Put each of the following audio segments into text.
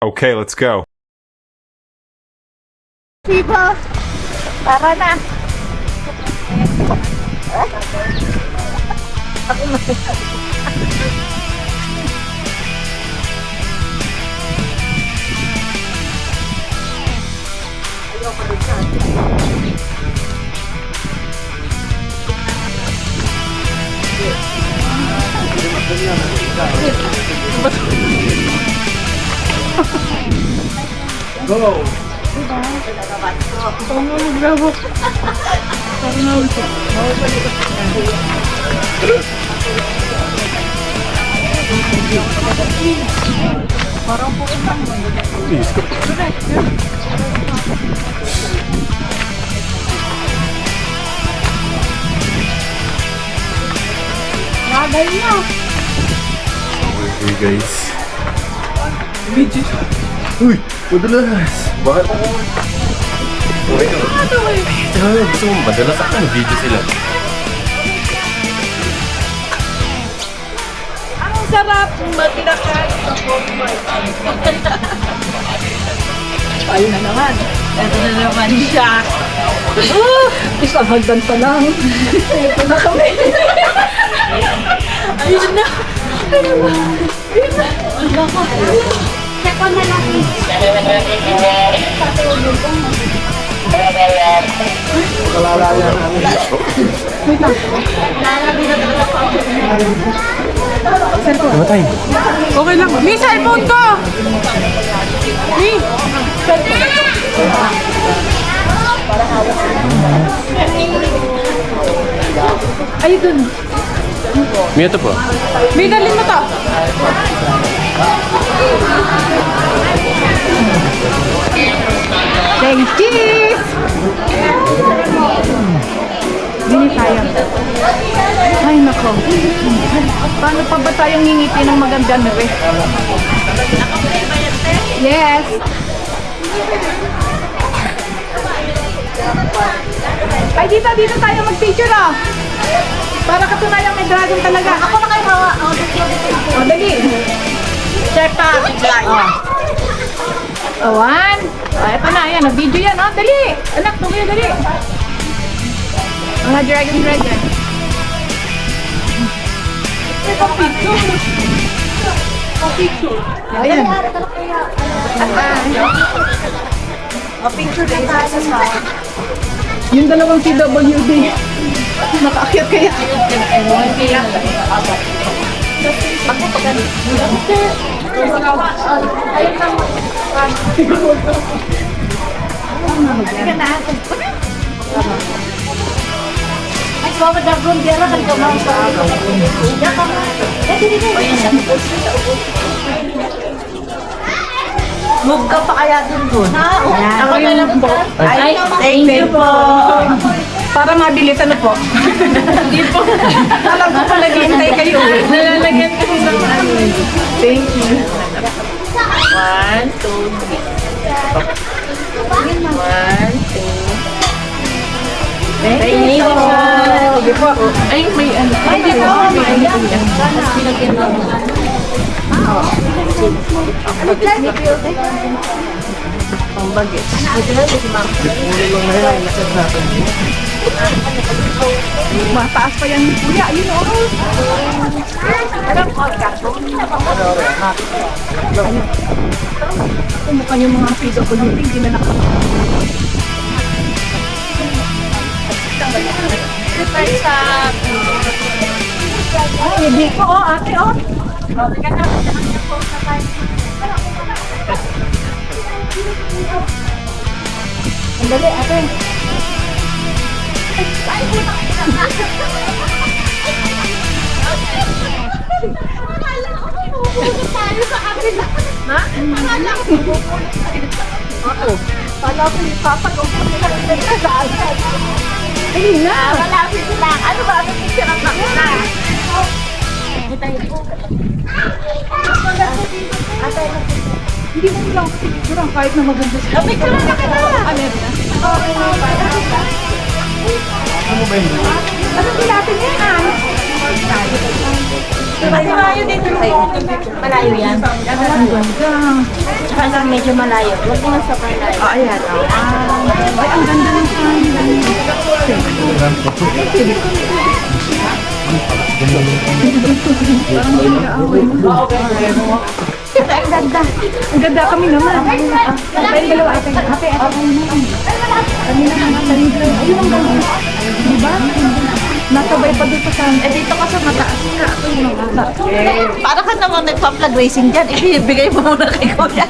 Okay, let's go. People, tara na. Go! Bagay niya. Hey guys. Uy! Madalas! Bakit ako? Okay ka. Tsaka gusto mo madalas ako video sila. Ang sarap matinakain sa Fortnite. Ayun na naman. Ito na naman siya. Isang hagdan pa lang. Ito na kami. Ayun na. Ayun na. Check on na lang. Kalalaya namin. Wait lang. Lalagay na talaga ako. Namatay. Okay lang. May cellphone ko! May ay, dun. May ito po. May dalhin mo to. Thank you! Bini tayo. Ay, nako. Paano pa ba tayong ngingiti ng maganda na rin? Yes! Ay, dito tayo mag-picture ah! Para katunayang may dragon talaga. Ako na kayo hawa. O, dali. Check pa. Oh, one. O, eto na. Ayan, video yan. O, dali. Anak, tumayo, dali. Mga dragon. May pang-picture. Pang-picture. Ayan. Pang-picture na tayo sa yung dalawang PWD. Nakaakyat kaya. Ako pa ganun. Ayun lang. Sige na. Ay, bawa dagon dira kan ka mau sa. Ya ka. Dili. Move ka pa kaya dun. Ako na lang po. Ay, thank you po. Para mabilis ano po? Hindi po. Alam ko pala hintay kayo. Nalalagyan kasi ng ano. Thank you. 1, 2, 3. 1, 2. Thank you po. Sige po. Ay, may ano. Ay, hindi po. May ano. Tapos pinagyan mo. Ang bagay. Mataas pa yan, kuya. Ayun o. Mukha yung mga PWD, hindi na hindi ko, ate, o. Ang dali, ate. Ay, puta kayo na. Akala ko pupunta tayo sa akin. Ha? Akala ko pupunta tayo sa akin. Ako? Akala ko yung papag-upon nila sa akin. Ayun na. Malapit lang. Ano ba? Ano picture ang nakita? Hindi mo lang picture kahit na maganda siya. Picture na ka na! Ah, meron na? Okay na. Ano ba yun? Ano natin yan? Kasi tayo dito. Malayo yan. Tsaka lang medyo malayo. Huwag mo sa malayo. Oh, ayan. Oh. Ay, ang ganda ng ang ganda. Ang ganda kami naman. Ay, dalawa. Ate. Kami naman. Ayun ang ganda. Diba? Nakabay pa doon sa Eh, dito ka sa mataas ka. Para ka naman nagpa-flag racing dyan. Ibigay mo muna kay Kuya.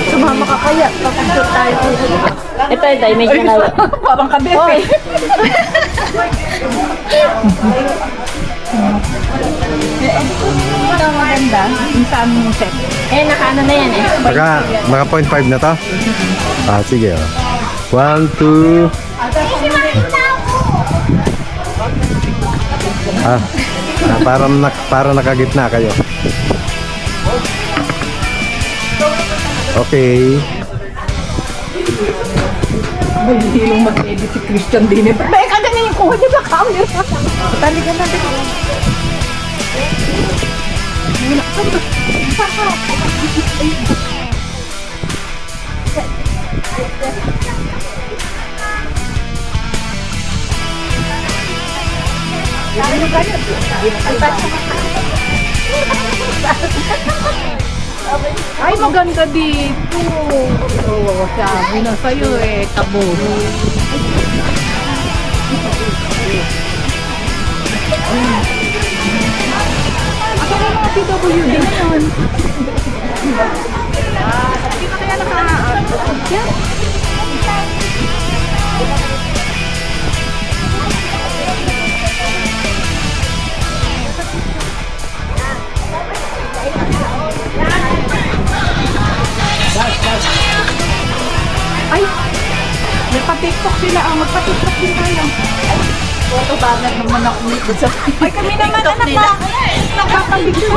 Sumama ka kaya. Papagod tayo. Ito, medyo malayo. parang kadete. Ito ang maganda. Yung sa aming set. Eh, nakaano na yan eh. Maka 0.5 na to? Ah, sige. 1, 2... para nakagitna kayo. Okay. Ay, hilong mag-edit si Christian din. May kanya yung kuha niya sa camera. Taligan natin. Ay, maganda dito. Oo, sabi na sa'yo eh, tabo. Ako na mga PWD ngayon. Hindi na kaya naka-yan. Ay, nagpa-tiktok sila. Magpa-tiktok din tayo. Photo banner naman ako nito sa Ay, kami naman, anak na. Nakakabigyo.